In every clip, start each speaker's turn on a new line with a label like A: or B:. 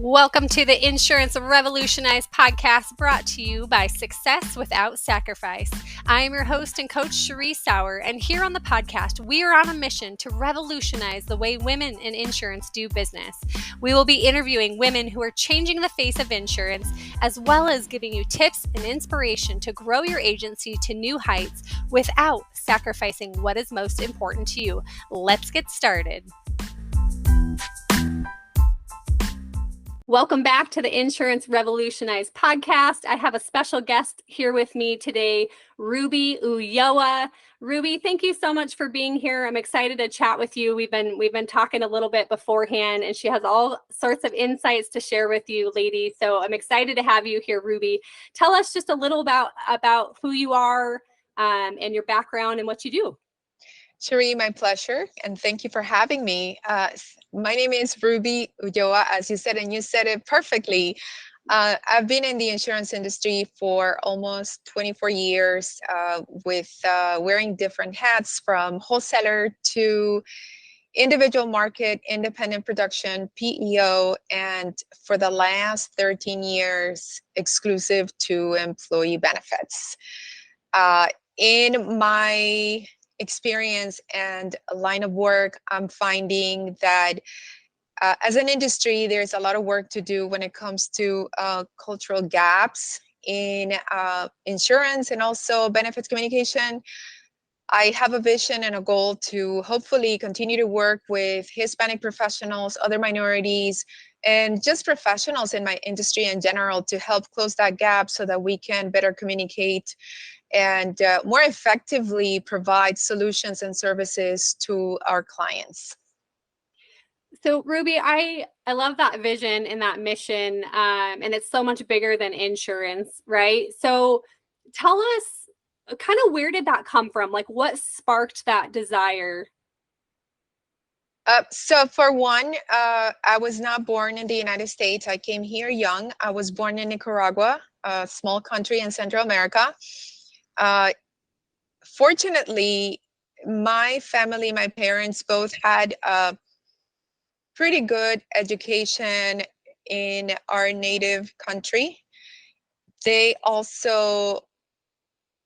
A: Welcome to the Insurance Revolutionized podcast brought to you by Success Without Sacrifice. I am your host and coach, Cherie Sauer, and here on the podcast, we are on a mission to revolutionize the way women in insurance do business. We will be interviewing women who are changing the face of insurance, as well as giving you tips and inspiration to grow your agency to new heights without sacrificing what is most important to you. Let's get started. Welcome back to the Insurance Revolutionized podcast. I have a special guest here with me today, Ruby Ulloa. Ruby, thank you so much for being here. I'm excited to chat with you. We've been talking a little bit beforehand, and she has all sorts of insights to share with you, ladies. So I'm excited to have you here, Ruby. Tell us just a little about who you are and your background and what you do.
B: Cherie, my pleasure, and thank you for having me. My name is Ruby Ulloa, as you said, and you said it perfectly. I've been in the insurance industry for almost 24 years with wearing different hats, from wholesaler to individual market, independent production, PEO, and for the last 13 years, exclusive to employee benefits. In my experience and line of work, I'm finding that as an industry, there's a lot of work to do when it comes to cultural gaps in insurance and also benefits communication. I have a vision and a goal to hopefully continue to work with Hispanic professionals, other minorities, and just professionals in my industry in general to help close that gap so that we can better communicate and more effectively provide solutions and services to our clients.
A: So Ruby, I love that vision and that mission, and it's so much bigger than insurance, right? So tell us kind of, where did that come from? Like, what sparked that desire?
B: So for one, I was not born in the United States. I came here young. I was born in Nicaragua, a small country in Central America. Fortunately, my family, my parents both had a pretty good education in our native country. They also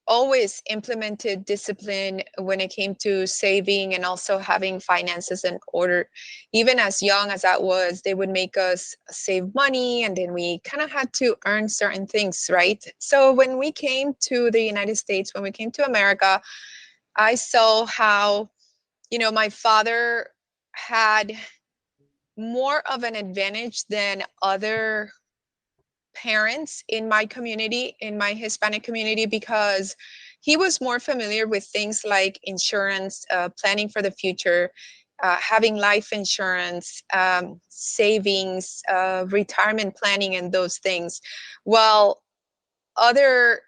B: always implemented discipline when it came to saving and also having finances in order. Even as young as that was, they would make us save money, and then we kind of had to earn certain things, right? So when we came to the United States, when we came to America, I saw how, my father had more of an advantage than other parents in my community, in my Hispanic community, because he was more familiar with things like insurance, planning for the future, having life insurance, savings, retirement planning, and those things. While other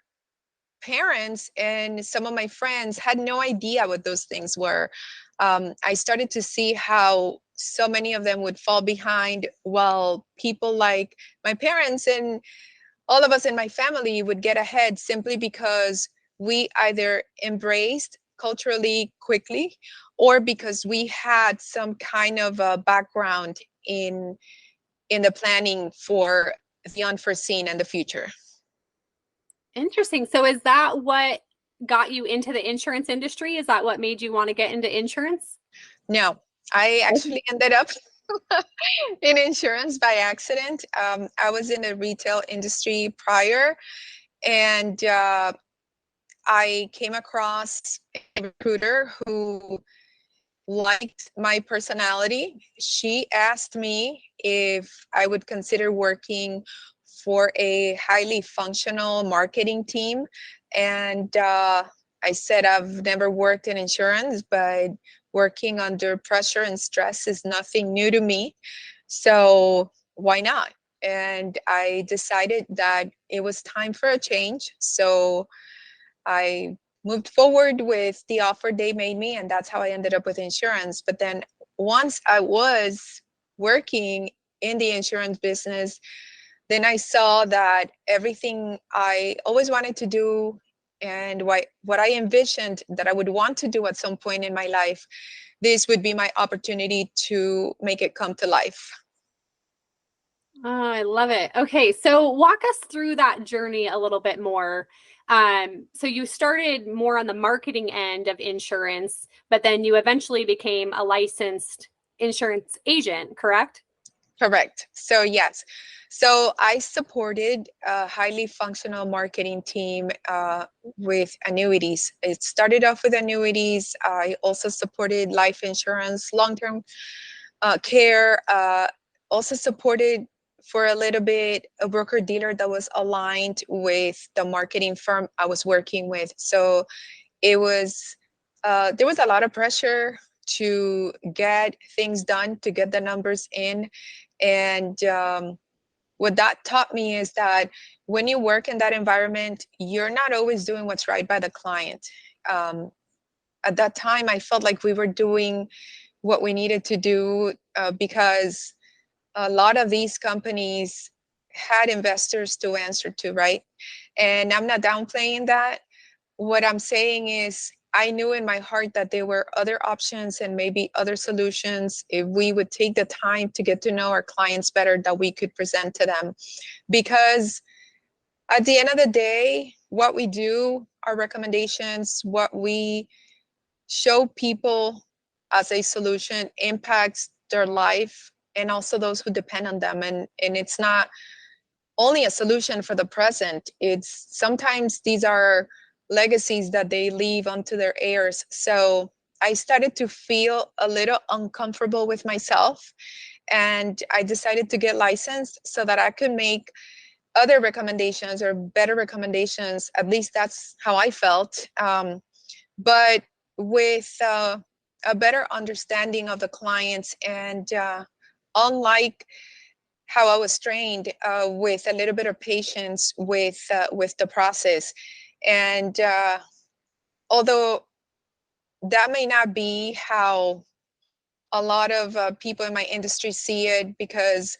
B: parents and some of my friends had no idea what those things were. I started to see how so many of them would fall behind, while people like my parents and all of us in my family would get ahead simply because we either embraced culturally quickly or because we had some kind of a background in the planning for the unforeseen and the future.
A: Interesting. So is that what got you into the insurance industry? Is that what made you want to get into insurance?
B: No, I actually ended up in insurance by accident. I was in the retail industry prior, and I came across a recruiter who liked my personality. She asked me if I would consider working for a highly functional marketing team. And I said, I've never worked in insurance, but working under pressure and stress is nothing new to me. So why not? And I decided that it was time for a change. So I moved forward with the offer they made me, and that's how I ended up with insurance. But then once I was working in the insurance business, then I saw that everything I always wanted to do and what I envisioned that I would want to do at some point in my life, this would be my opportunity to make it come to life.
A: Oh, I love it. Okay, so walk us through that journey a little bit more. So you started more on the marketing end of insurance, but then you eventually became a licensed insurance agent, correct?
B: Correct. So yes. So I supported a highly functional marketing team with annuities. It started off with annuities. I also supported life insurance, long-term care. Also supported for a little bit a broker dealer that was aligned with the marketing firm I was working with. So it was there was a lot of pressure to get things done, to get the numbers in. And what that taught me is that when you work in that environment, you're not always doing what's right by the client. Um, at that time, I felt like we were doing what we needed to do because a lot of these companies had investors to answer to, right? And I'm not downplaying that. What I'm saying is, I knew in my heart that there were other options and maybe other solutions if we would take the time to get to know our clients better that we could present to them. Because at the end of the day, what we do, our recommendations, what we show people as a solution impacts their life and also those who depend on them. And it's not only a solution for the present. It's sometimes these are legacies that they leave onto their heirs. So I started to feel a little uncomfortable with myself, and I decided to get licensed so that I could make other recommendations or better recommendations. At least that's how I felt. But with a better understanding of the clients, and unlike how I was trained, with a little bit of patience with the process. And although that may not be how a lot of people in my industry see it, because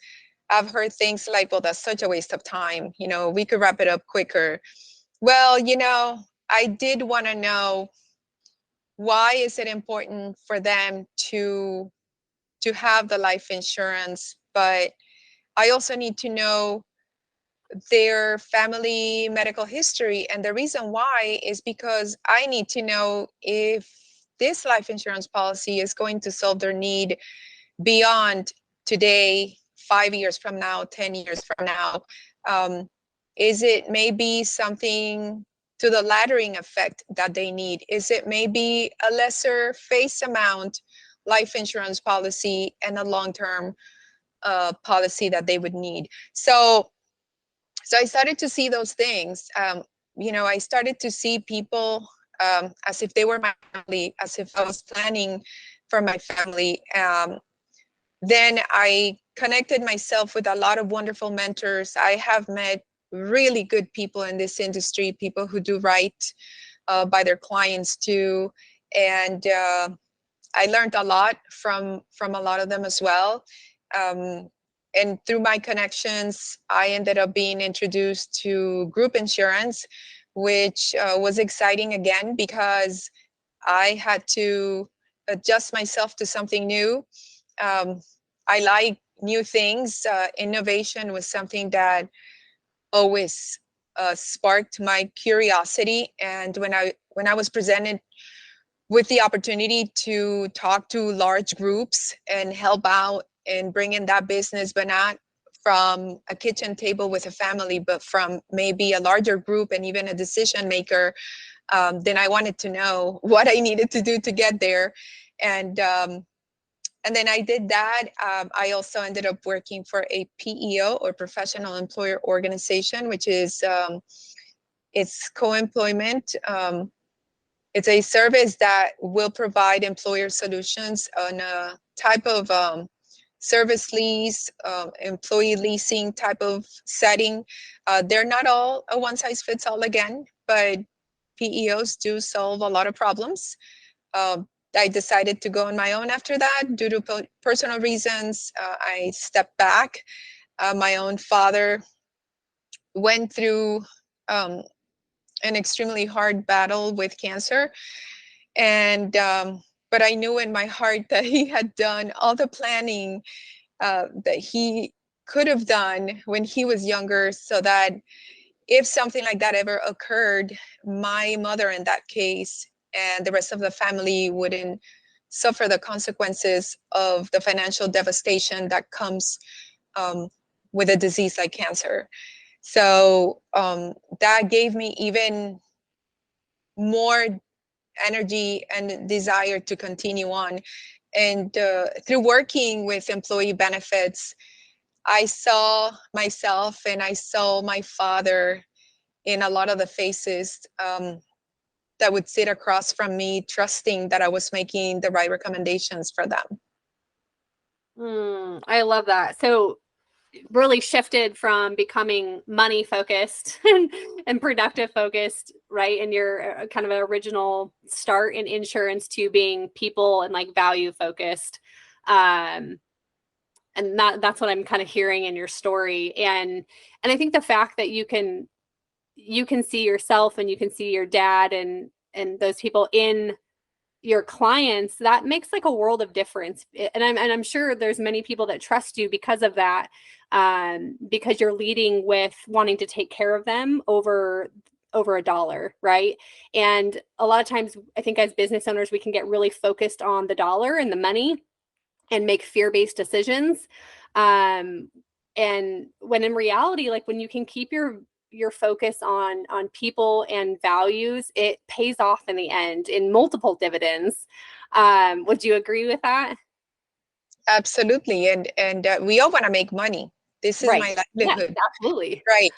B: I've heard things like, well, that's such a waste of time. You know, we could wrap it up quicker. Well, you know, I did want to know, why is it important for them to have the life insurance, but I also need to know their family medical history. And the reason why is because I need to know if this life insurance policy is going to solve their need beyond today, 5 years from now, 10 years from now. Um, is it maybe something to the laddering effect that they need? Is it maybe a lesser face amount life insurance policy and a long-term policy that they would need? So I started to see those things. You know, I started to see people as if they were my family, as if I was planning for my family. Then I connected myself with a lot of wonderful mentors. I have met really good people in this industry, people who do right by their clients too. And I learned a lot from a lot of them as well. Um, and through my connections, I ended up being introduced to group insurance, which was exciting again because I had to adjust myself to something new. Um, I like new things. Innovation was something that always sparked my curiosity. And when I was presented with the opportunity to talk to large groups and help out and bring in that business, but not from a kitchen table with a family, but from maybe a larger group and even a decision maker, then I wanted to know what I needed to do to get there. And and then I did that. I also ended up working for a PEO, or professional employer organization, which is it's co-employment. It's a service that will provide employer solutions on a type of service lease, employee leasing type of setting. They're not all a one size fits all again, but PEOs do solve a lot of problems. Uh, I decided to go on my own after that due to personal reasons. I stepped back. My own father went through um, an extremely hard battle with cancer, and but I knew in my heart that he had done all the planning that he could have done when he was younger, so that if something like that ever occurred, my mother in that case and the rest of the family wouldn't suffer the consequences of the financial devastation that comes with a disease like cancer. So that gave me even more energy and desire to continue on. And through working with employee benefits, I saw myself and I saw my father in a lot of the faces that would sit across from me, trusting that I was making the right recommendations for them.
A: I love that. So really shifted from becoming money focused and productive focused, right? And your kind of an original start in insurance to being people and like value focused. And that's what I'm kind of hearing in your story. And I think the fact that you can see yourself and you can see your dad and those people in your clients, that makes like a world of difference. And I'm sure there's many people that trust you because of that, because you're leading with wanting to take care of them over a dollar, right? And a lot of times I think as business owners, we can get really focused on the dollar and the money and make fear-based decisions. And when in reality, like when you can keep your focus on people and values, it pays off in the end in multiple dividends. Would you agree with that?
B: Absolutely. And we all want to make money. This is
A: Right.
B: my
A: Yes,
B: livelihood.
A: absolutely.
B: Right.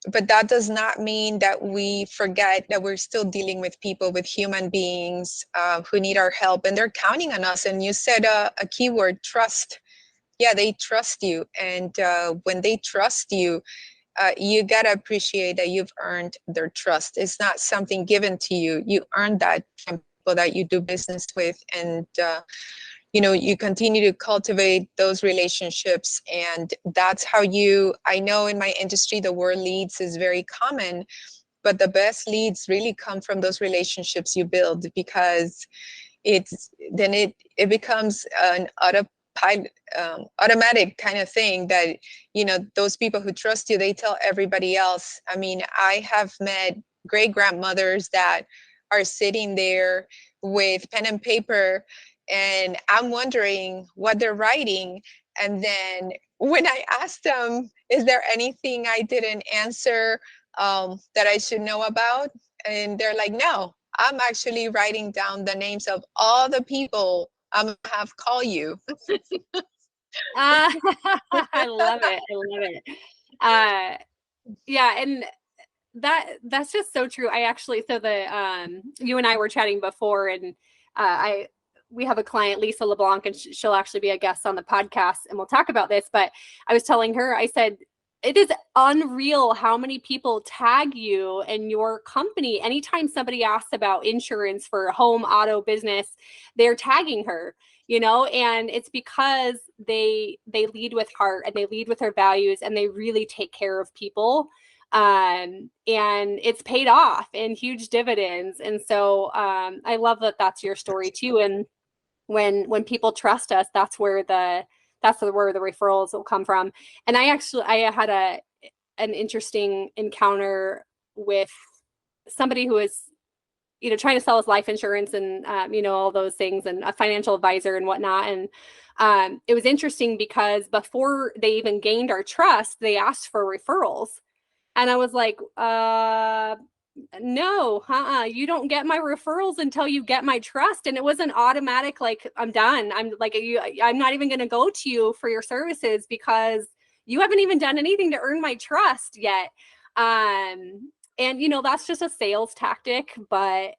B: But that does not mean that we forget that we're still dealing with people, with human beings who need our help, and they're counting on us. And you said a keyword, trust. Yeah, they trust you. And when they trust you, you got to appreciate that you've earned their trust. It's not something given to you. You earned that from people that you do business with. And you continue to cultivate those relationships, and that's how I know in my industry the word leads is very common, but the best leads really come from those relationships you build, because it becomes an automatic kind of thing that those people who trust you, they tell everybody else. I mean, I have met great grandmothers that are sitting there with pen and paper, and I'm wondering what they're writing. And then when I ask them, is there anything I didn't answer that I should know about? And they're like, no, I'm actually writing down the names of all the people I'm gonna have call you.
A: I love it. I love it. Yeah, and that's just so true. I actually, so the you and I were chatting before, and I we have a client, Lisa LeBlanc, and she'll actually be a guest on the podcast, and we'll talk about this. But I was telling her, I said, it is unreal how many people tag you and your company. Anytime somebody asks about insurance for home, auto, business, they're tagging her, and it's because they lead with heart and they lead with their values and they really take care of people. And it's paid off in huge dividends. And so I love that that's your story too. And when people trust us, that's where the referrals will come from. And I had an interesting encounter with somebody who was trying to sell us life insurance and all those things, and a financial advisor and whatnot. And it was interesting because before they even gained our trust, they asked for referrals. And I was like, no, you don't get my referrals until you get my trust. And it wasn't automatic, like, I'm done. I'm like, I'm not even going to go to you for your services because you haven't even done anything to earn my trust yet. And that's just a sales tactic. But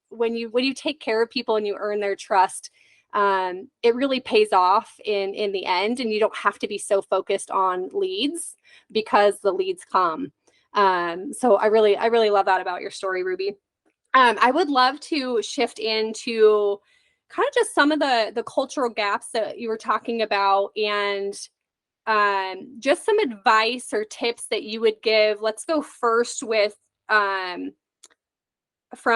A: when you take care of people and you earn their trust, it really pays off in the end. And you don't have to be so focused on leads because the leads come. So I really love that about your story, Ruby. I would love to shift into kind of just some of the cultural gaps that you were talking about, and just some advice or tips that you would give. Let's go first with from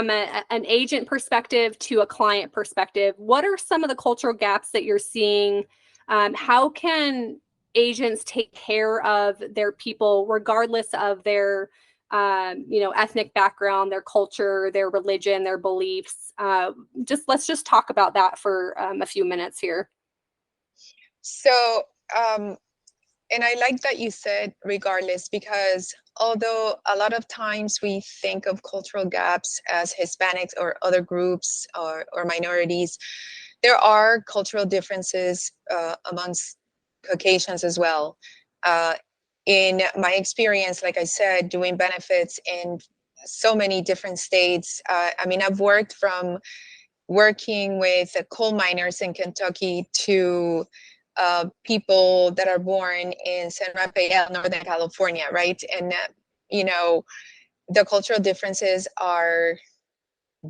A: an agent perspective to a client perspective. What are some of the cultural gaps that you're seeing How can agents take care of their people regardless of their ethnic background, their culture, their religion, their beliefs? Let's just talk about that for a few minutes here.
B: So, and I like that you said regardless, because although a lot of times we think of cultural gaps as Hispanics or other groups or minorities, there are cultural differences amongst Caucasians as well. In my experience, like I said, doing benefits in so many different states, I mean, I've worked from working with coal miners in Kentucky to people that are born in San Rafael, Northern California, right? And, the cultural differences are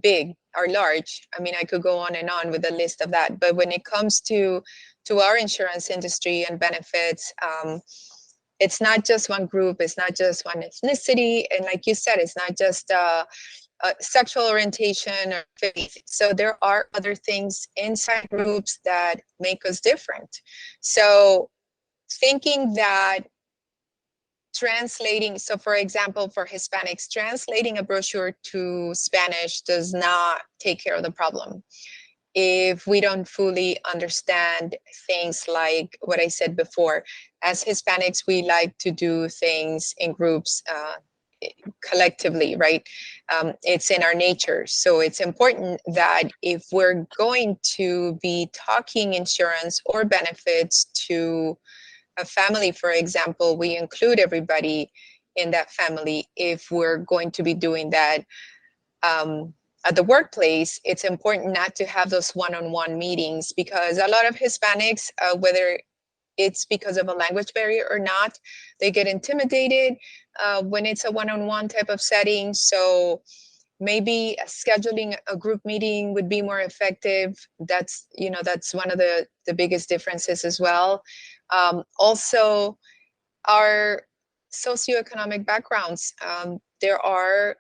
B: big, are large. I mean, I could go on and on with a list of that. But when it comes to our insurance industry and benefits, it's not just one group, it's not just one ethnicity. And like you said, it's not just sexual orientation or faith. So there are other things inside groups that make us different. So thinking that translating, so for example, for Hispanics, translating a brochure to Spanish does not take care of the problem. If we don't fully understand things like what I said before, as Hispanics, we like to do things in groups, collectively, right? It's in our nature. So it's important that if we're going to be talking insurance or benefits to a family, for example, we include everybody in that family. If we're going to be doing that at the workplace, it's important not to have those one-on-one meetings, because a lot of Hispanics, whether it's because of a language barrier or not, they get intimidated when it's a one-on-one type of setting. So maybe scheduling a group meeting would be more effective. That's one of the biggest differences as well. Also, our socioeconomic backgrounds. There are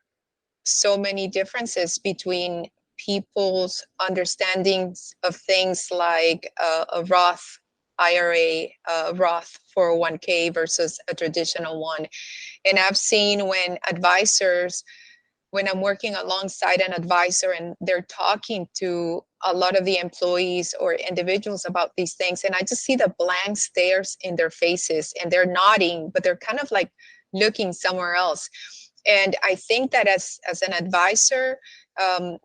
B: so many differences between people's understandings of things like a Roth IRA, a Roth 401k versus a traditional one. And I've seen when I'm working alongside an advisor and they're talking to a lot of the employees or individuals about these things, and I just see the blank stares in their faces, and they're nodding, but they're kind of like looking somewhere else. And I think that as an advisor,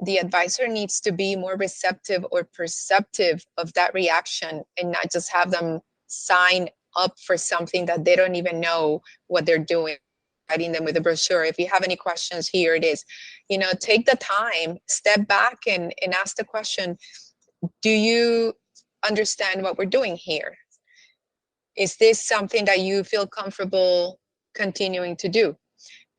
B: the advisor needs to be more receptive or perceptive of that reaction, and not just have them sign up for something that they don't even know what they're doing, writing them with a brochure. If you have any questions, here it is. Take the time, step back and ask the question, do you understand what we're doing here? Is this something that you feel comfortable continuing to do?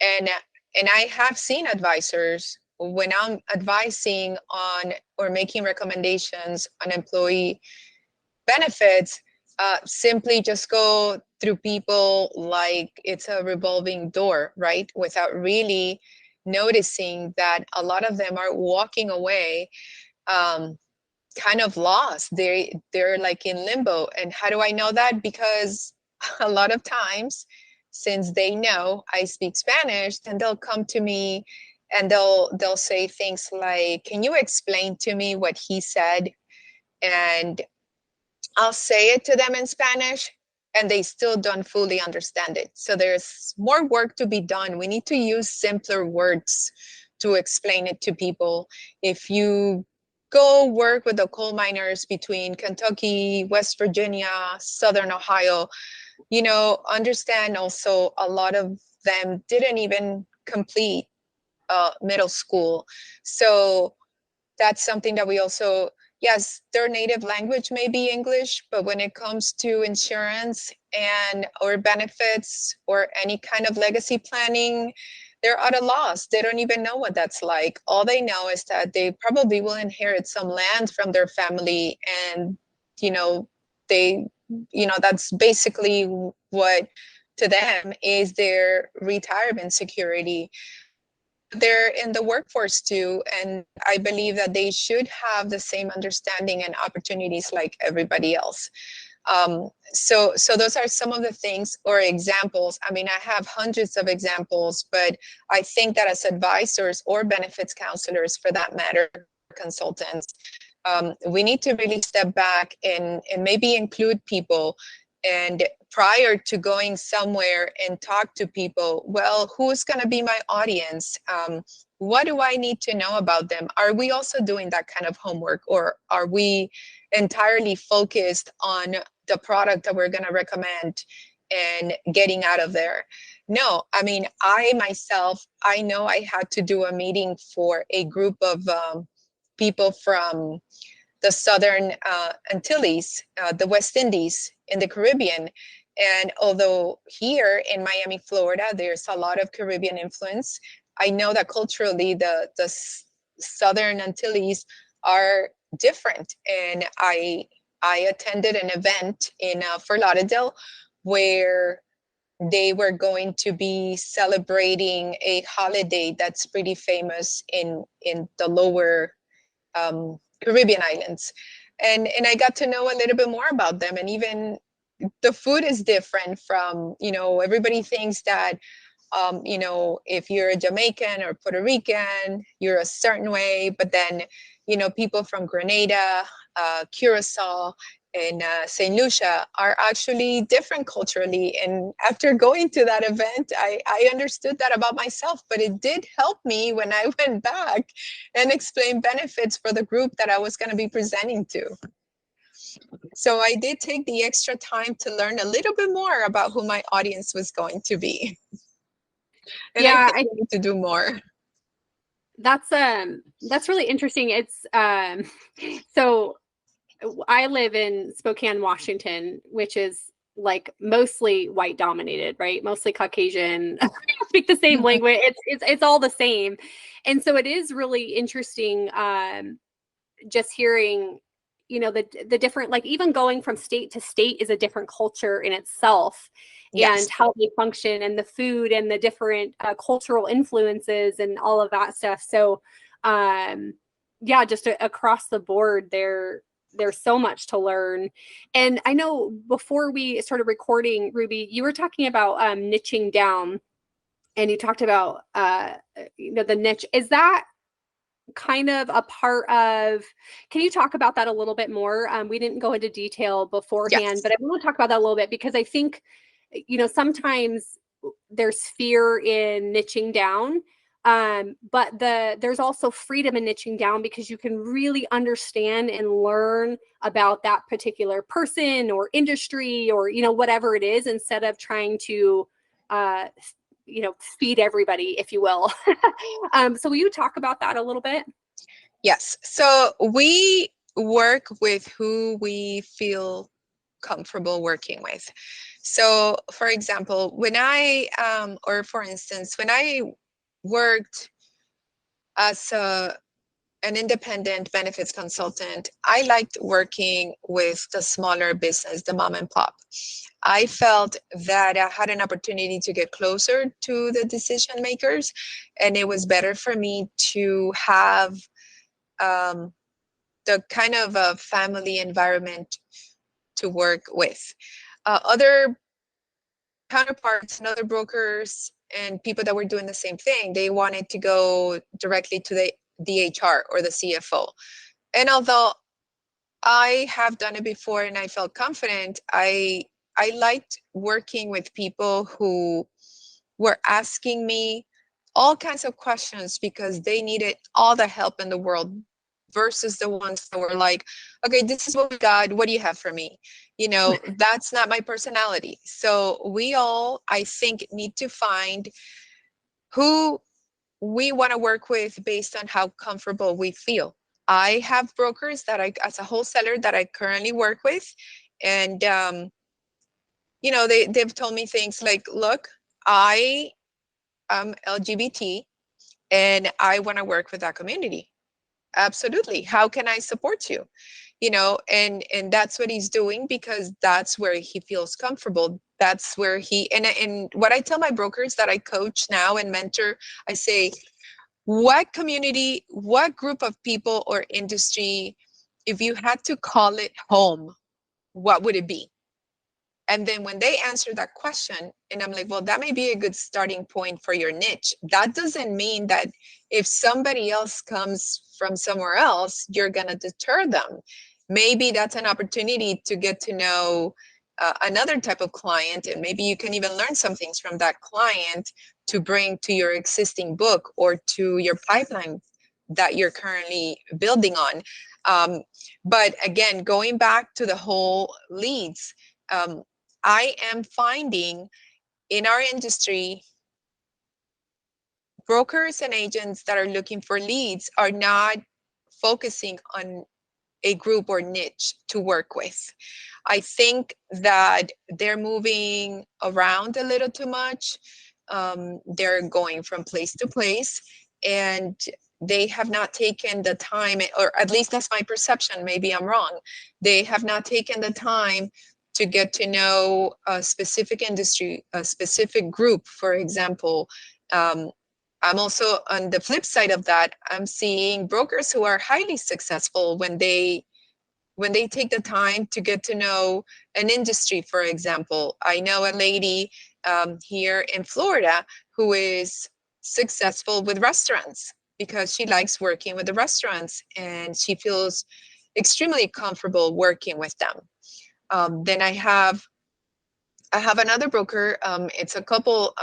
B: And I have seen advisors, when I'm advising on or making recommendations on employee benefits, simply just go through people like it's a revolving door, right? Without really noticing that a lot of them are walking away kind of lost. They're like in limbo. And how do I know that? Because a lot of times, since they know I speak Spanish, then they'll come to me and they'll say things like, can you explain to me what he said? And I'll say it to them in Spanish, and they still don't fully understand it. So there's more work to be done. We need to use simpler words to explain it to people. If you go work with the coal miners between Kentucky, West Virginia, Southern Ohio, understand also a lot of them didn't even complete middle school. So that's something that we also, yes, their native language may be English, but when it comes to insurance and or benefits or any kind of legacy planning, they're at a loss. They don't even know what that's like. All they know is that they probably will inherit some land from their family, and they that's basically what to them is their retirement security. They're in the workforce too, and I believe that they should have the same understanding and opportunities like everybody else. So those are some of the things or examples. I mean, I have hundreds of examples, but I think that as advisors or benefits counselors, for that matter, consultants, we need to really step back and maybe include people. And prior to going somewhere and talk to people, well, who's going to be my audience? What do I need to know about them? Are we also doing that kind of homework, or are we entirely focused on the product that we're going to recommend and getting out of there? No, I mean, I myself, I know I had to do a meeting for a group of people from the Southern Antilles, the West Indies in the Caribbean. And although here in Miami, Florida, there's a lot of Caribbean influence, I know that culturally the Southern Antilles are different. And I attended an event in Fort Lauderdale where they were going to be celebrating a holiday that's pretty famous in the lower Caribbean islands. And I got to know a little bit more about them. And even the food is different from, everybody thinks that, if you're a Jamaican or Puerto Rican, you're a certain way. But then, people from Grenada, Curacao, and St. Lucia are actually different culturally. And after going to that event, I understood that about myself, but it did help me when I went back and explained benefits for the group that I was going to be presenting to. So I did take the extra time to learn a little bit more about who my audience was going to be. And
A: Yeah,
B: I think we need to do more.
A: That's really interesting. It's so I live in Spokane, Washington, which is like mostly white dominated, right? Mostly Caucasian, speak the same language. It's all the same. And so it is really interesting just hearing, the different, like even going from state to state is a different culture in itself.
B: Yes.
A: And how they function and the food and the different cultural influences and all of that stuff. So yeah, just across the board there's so much to learn. And I know before we started recording, Ruby, you were talking about niching down, and you talked about the niche. Is that kind of a part of, can you talk about that a little bit more? We didn't go into detail beforehand,
B: Yes.
A: but I want to talk about that a little bit, because I think, sometimes there's fear in niching down. But there's also freedom in niching down, because you can really understand and learn about that particular person or industry or, whatever it is, instead of trying to, feed everybody, if you will. So will you talk about that a little bit?
B: Yes. So we work with who we feel comfortable working with. So for example, when or for instance, when I worked as an independent benefits consultant, I liked working with the smaller business, the mom and pop. I felt that I had an opportunity to get closer to the decision makers, and it was better for me to have the kind of a family environment to work with. Other counterparts and other brokers and people that were doing the same thing, they wanted to go directly to the HR or the CFO. And although I have done it before and I felt confident, I liked working with people who were asking me all kinds of questions because they needed all the help in the world, versus the ones that were like, okay, this is what we got. What do you have for me? That's not my personality. So we all, I think, need to find who we want to work with based on how comfortable we feel. I have brokers that as a wholesaler that I currently work with, and they've told me things like, look, I am LGBT and I want to work with that community. Absolutely. How can I support you? And that's what he's doing, because that's where he feels comfortable. That's where and what I tell my brokers that I coach now and mentor, I say, what community, what group of people or industry, if you had to call it home, what would it be? And then when they answer that question, and I'm like, well, that may be a good starting point for your niche. That doesn't mean that if somebody else comes from somewhere else, you're going to deter them. Maybe that's an opportunity to get to know another type of client, and maybe you can even learn some things from that client to bring to your existing book or to your pipeline that you're currently building on. Um, but again, going back to the whole leads, um, I am finding in our industry, brokers and agents that are looking for leads are not focusing on a group or niche to work with. I think that they're moving around a little too much. They're going from place to place, and they have not taken the time, or at least that's my perception, maybe I'm wrong. They have not taken the time to get to know a specific industry, a specific group, for example. Um, I'm also on the flip side of that. I'm seeing brokers who are highly successful when they take the time to get to know an industry. For example, I know a lady here in Florida who is successful with restaurants because she likes working with the restaurants and she feels extremely comfortable working with them. Then I have another broker. It's a couple,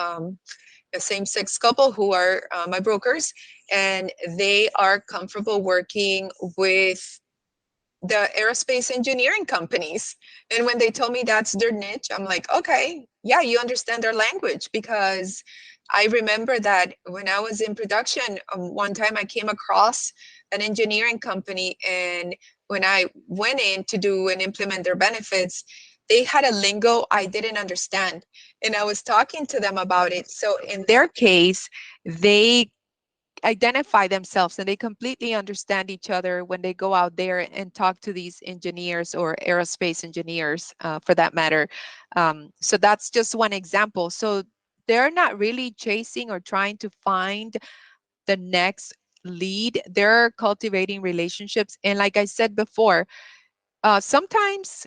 B: a same-sex couple who are my brokers, and they are comfortable working with the aerospace engineering companies. And when they told me that's their niche, I'm like, okay, yeah, you understand their language. Because I remember that when I was in production, one time I came across an engineering company, and when I went in to do and implement their benefits, they had a lingo I didn't understand. And I was talking to them about it. So in their case, they identify themselves and they completely understand each other when they go out there and talk to these engineers or aerospace engineers for that matter. So that's just one example. So they're not really chasing or trying to find the next lead. They're cultivating relationships. And like I said before, sometimes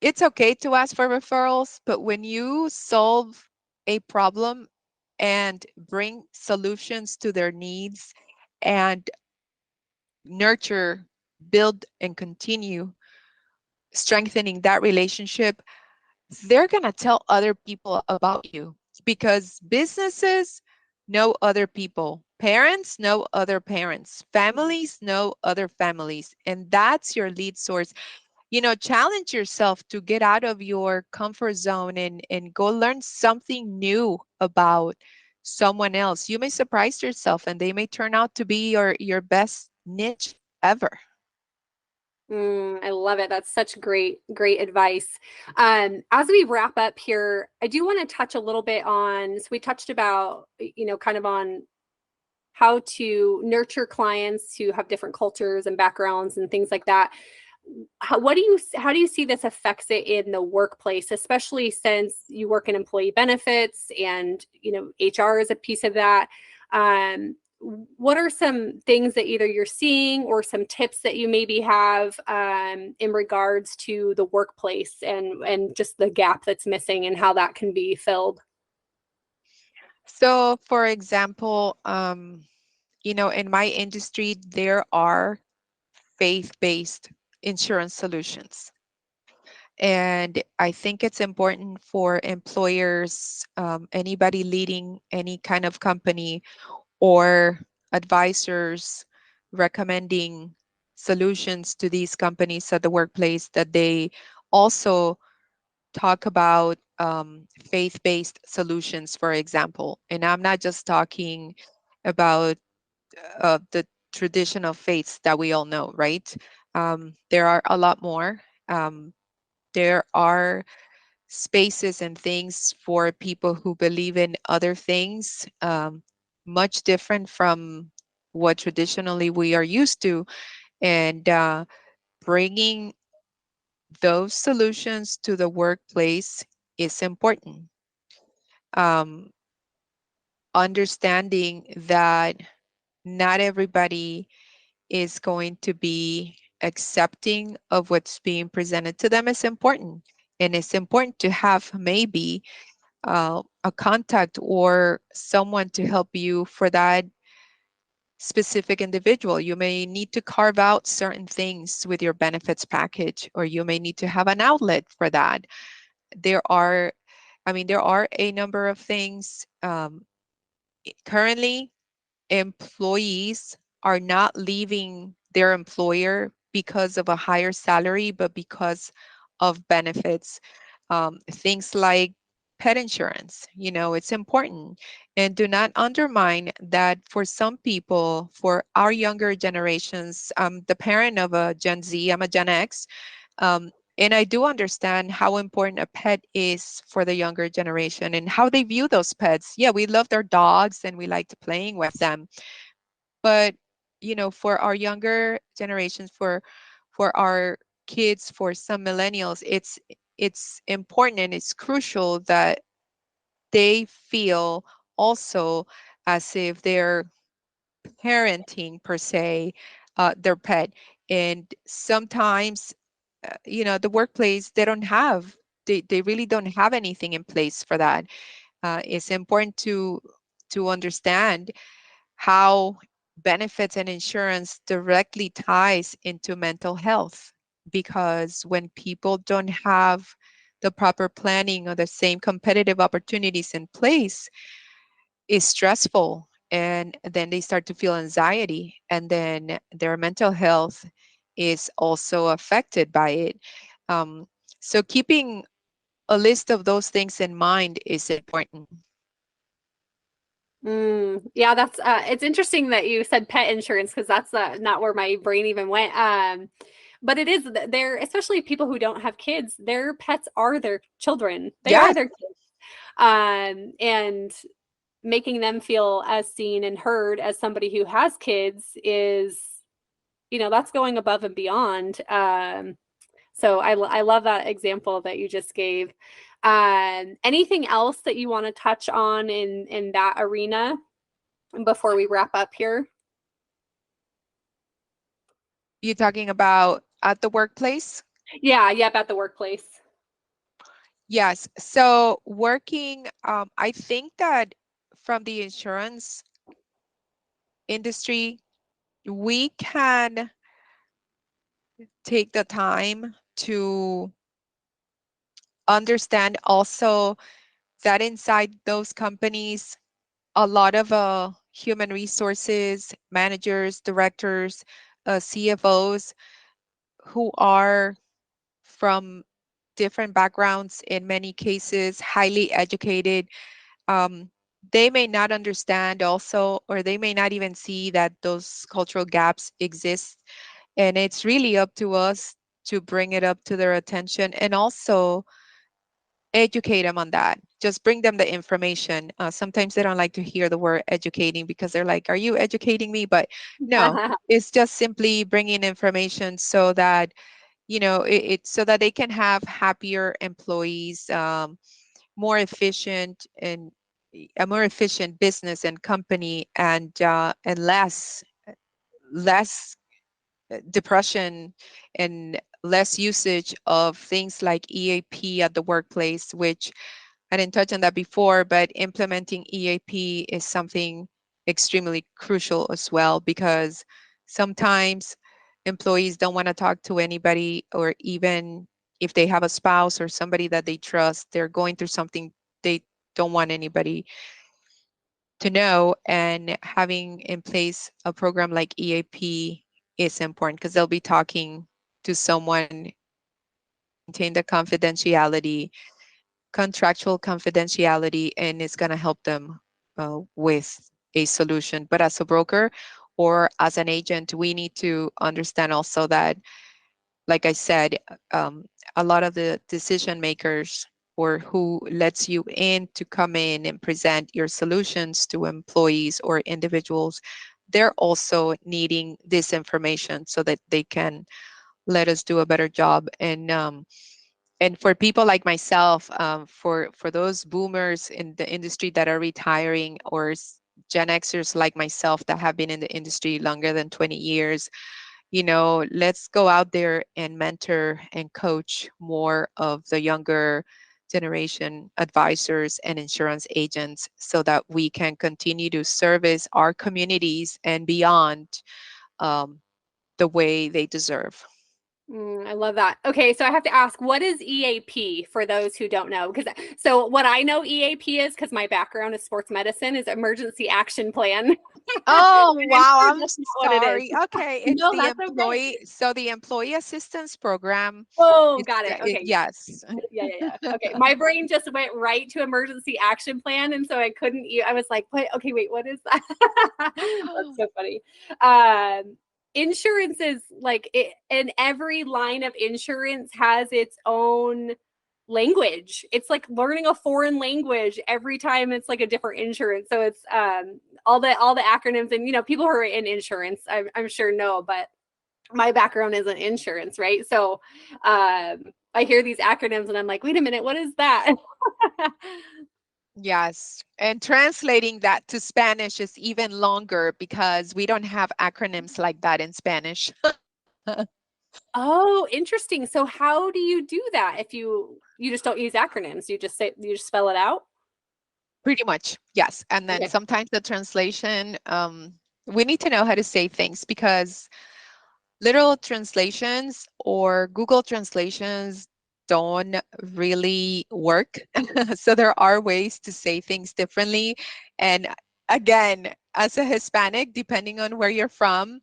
B: it's okay to ask for referrals, but when you solve a problem and bring solutions to their needs and nurture, build, and continue strengthening that relationship, they're going to tell other people about you because businesses know other people. Parents know other parents. Families know other families. And that's your lead source. Challenge yourself to get out of your comfort zone and go learn something new about someone else. You may surprise yourself and they may turn out to be your best niche ever.
A: I love it. That's such great advice. As we wrap up here, I do want to touch a little bit on, so we touched about, kind of on how to nurture clients who have different cultures and backgrounds and things like that. How do you see this affects it in the workplace, especially since you work in employee benefits and HR is a piece of that. What are some things that either you're seeing or some tips that you maybe have in regards to the workplace and just the gap that's missing and how that can be filled?
B: So, for example, in my industry, there are faith-based insurance solutions. And I think it's important for employers, anybody leading any kind of company or advisors recommending solutions to these companies at the workplace that they also talk about faith-based solutions, for example. And I'm not just talking about the traditional faiths that we all know, right? There are a lot more. Um, there are spaces and things for people who believe in other things, much different from what traditionally we are used to. And bringing those solutions to the workplace is important. Um, Understanding that not everybody is going to be accepting of what's being presented to them is important. And it's important to have maybe a contact or someone to help you for that specific individual. You may need to carve out certain things with your benefits package, or you may need to have an outlet for that. There are, I mean, there are a number of things. Currently, employees are not leaving their employer because of a higher salary, but because of benefits. Things like pet insurance, it's important. And do not undermine that for some people, for our younger generations. I'm the parent of a Gen Z, I'm a Gen X. And I do understand how important a pet is for the younger generation and how they view those pets. Yeah, we love their dogs and we liked playing with them. But, for our younger generations, for our kids, for some millennials, it's important and it's crucial that they feel also as if they're parenting per se their pet. And sometimes the workplace, they really don't have anything in place for that. It's important to understand how benefits and insurance directly ties into mental health, because when people don't have the proper planning or the same competitive opportunities in place, it's stressful, and then they start to feel anxiety, and then their mental health is also affected by it. um, so keeping a list of those things in mind is important.
A: Yeah, that's it's interesting that you said pet insurance because that's not where my brain even went. But it is they're especially people who don't have kids, their pets are their children. They are
B: Yes.
A: their kids. And making them feel as seen and heard as somebody who has kids is, that's going above and beyond. So I love that example that you just gave. Anything else that you want to touch on in that arena before we wrap up here?
B: You talking about at the workplace?
A: Yeah, about the workplace.
B: Yes. So working, I think that from the insurance industry, we can take the time to understand also that inside those companies, a lot of human resources, managers, directors, CFOs who are from different backgrounds, in many cases, highly educated. um, they may not understand also, or they may not even see that those cultural gaps exist. And it's really up to us to bring it up to their attention and also educate them on that. Just bring them the information. Sometimes they don't like to hear the word educating because they're like, are you educating me? But no, it's just simply bringing information so that, so that they can have happier employees, more efficient, and a more efficient business and company, and less depression, and less usage of things like EAP at the workplace, which I didn't touch on that before, but implementing EAP is something extremely crucial as well, because sometimes employees don't want to talk to anybody, or even if they have a spouse or somebody that they trust, they're going through something they don't want anybody to know. And having in place a program like EAP is important, because they'll be talking to someone, maintain the confidentiality, contractual confidentiality, and it's going to help them with a solution. But as a broker or as an agent, we need to understand also that, like I said, a lot of the decision makers, or who lets you in to come in and present your solutions to employees or individuals, they're also needing this information so that they can let us do a better job. And for people like myself, for those boomers in the industry that are retiring, or Gen Xers like myself that have been in the industry longer than 20 years,
C: let's go out there and mentor and coach more of the younger generation advisors and insurance agents so that we can continue to service our communities and beyond, um, the way they deserve.
A: I love that. Okay, so I have to ask, what is EAP for those who don't know? Because so what I know EAP is, because my background is sports medicine, is Emergency Action Plan.
C: Oh,
A: I'm
C: wow.
A: sure
C: I'm
A: that's not what it is.
C: sorry. Okay. It's
A: No,
C: the
A: that's okay.
C: employee. So the employee assistance program.
A: Oh,
C: It's,
A: got it. Okay.
C: yes.
A: Yeah. Okay. My brain just went right to emergency action plan. And so I couldn't, I was like, wait, okay, wait, what is that? That's so funny. Insurance is like, and every line of insurance has its own language. It's like learning a foreign language every time it's like a different insurance. So it's all the acronyms, and people who are in insurance, I'm sure know, but my background isn't insurance, right? So I hear these acronyms and I'm like, wait a minute, what is that?
C: Yes. And translating that to Spanish is even longer because we don't have acronyms like that in Spanish.
A: Oh, interesting. So how do you do that if you just don't use acronyms? You just spell it out?
C: Pretty much, yes. And then
A: Okay.
C: sometimes the translation, we need to know how to say things because literal translations or Google translations don't really work. So there are ways to say things differently. And again, as a Hispanic, depending on where you're from,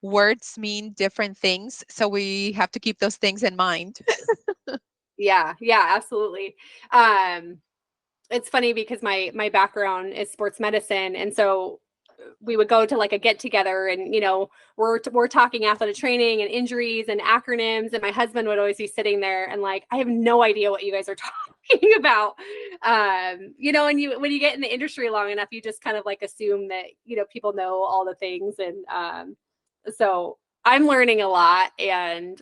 C: words mean different things. So we have to keep those things in mind.
A: Yeah, absolutely. Um, it's funny because my background is sports medicine, and so we would go to like a get together, and we're talking athletic training and injuries and acronyms, and my husband would always be sitting there and like, I have no idea what you guys are talking about. And you when you get in the industry long enough, you just kind of like assume that people know all the things, and so I'm learning a lot, and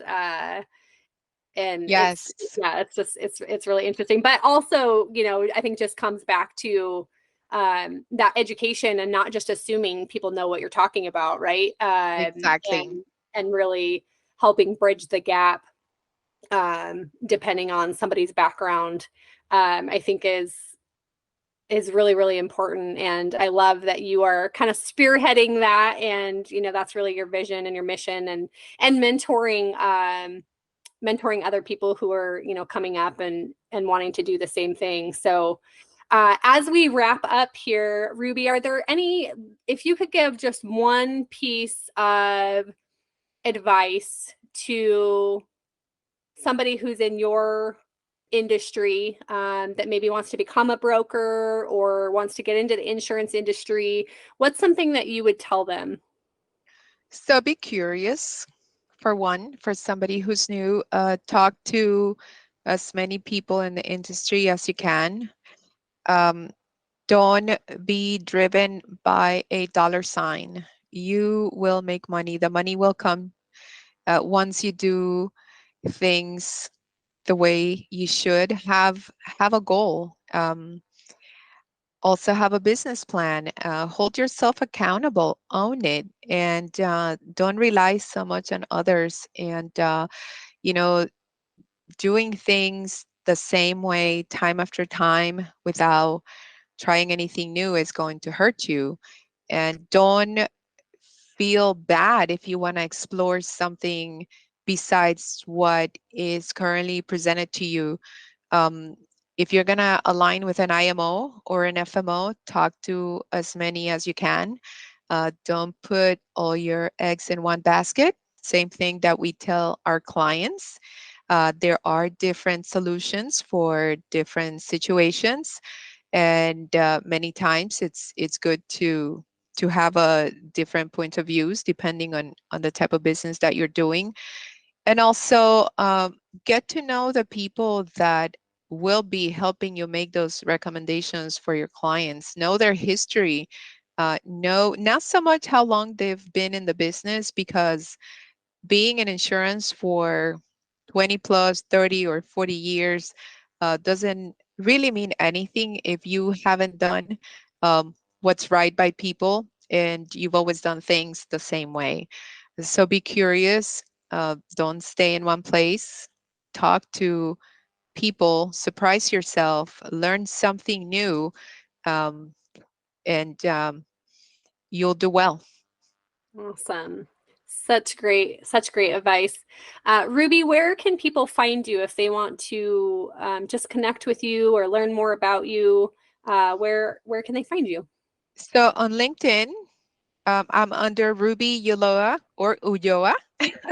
A: it's
C: Yes.
A: yeah it's just it's really interesting, but also I think just comes back to that education, and not just assuming people know what you're talking about, right?
C: Exactly.
A: And really helping bridge the gap, depending on somebody's background, I think is really really important. And I love that you are kind of spearheading that, and that's really your vision and your mission, and mentoring other people who are coming up and wanting to do the same thing. So as we wrap up here, Ruby, are there any, if you could give just one piece of advice to somebody who's in your industry, that maybe wants to become a broker or wants to get into the insurance industry, what's something that you would tell them?
C: So be curious, for one, for somebody who's new. Talk to as many people in the industry as you can. Um, don't be driven by a dollar sign. You will make money. The money will come once you do things the way you should. Have a goal. Also have a business plan. Hold yourself accountable. Own it, and don't rely so much on others. And you know, doing things the same way time after time without trying anything new is going to hurt you. And don't feel bad if you want to explore something besides what is currently presented to you. Um, if you're going to align with an IMO or an FMO, talk to as many as you can. Don't put all your eggs in one basket. Same thing that we tell our clients. There are different solutions for different situations, and many times it's good to have a different point of views depending on the type of business that you're doing. And also get to know the people that will be helping you make those recommendations for your clients. Know their history. Know not so much how long they've been in the business, because being in insurance for 20 plus 30 or 40 years doesn't really mean anything if you haven't done what's right by people and you've always done things the same way. So be curious. Don't stay in one place. Talk to people, surprise yourself, learn something new, um, and you'll do well.
A: Awesome. Such great advice. Ruby, where can people find you if they want to just connect with you or learn more about you? Where can they find you?
C: So on LinkedIn, I'm under Ruby Ulloa or Ulloa,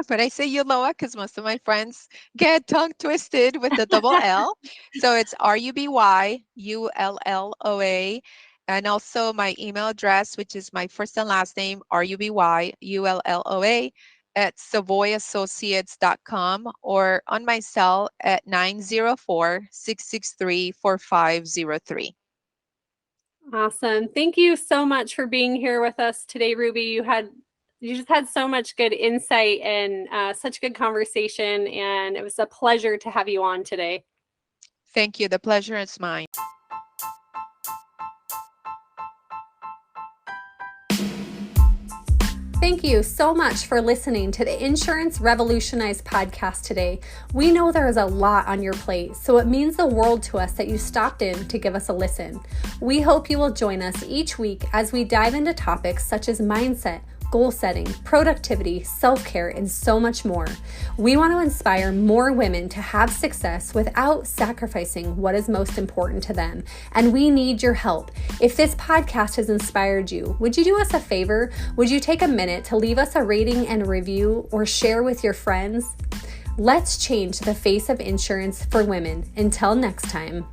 C: but I say Ulloa because most of my friends get tongue twisted with the double L. So it's RUBYULLOA. And also my email address, which is my first and last name, RUBYULLOA at savoyassociates.com, or on my cell at 904-663-4503.
A: Awesome. Thank you so much for being here with us today, Ruby. You just had so much good insight and such good conversation, and it was a pleasure to have you on today.
C: Thank you. The pleasure is mine.
A: Thank you so much for listening to the Insurance Revolutionized podcast today. We know there is a lot on your plate, so it means the world to us that you stopped in to give us a listen. We hope you will join us each week as we dive into topics such as mindset, goal setting, productivity, self-care, and so much more. We want to inspire more women to have success without sacrificing what is most important to them, and we need your help. If this podcast has inspired you, would you do us a favor? Would you take a minute to leave us a rating and a review or share with your friends? Let's change the face of insurance for women. Until next time.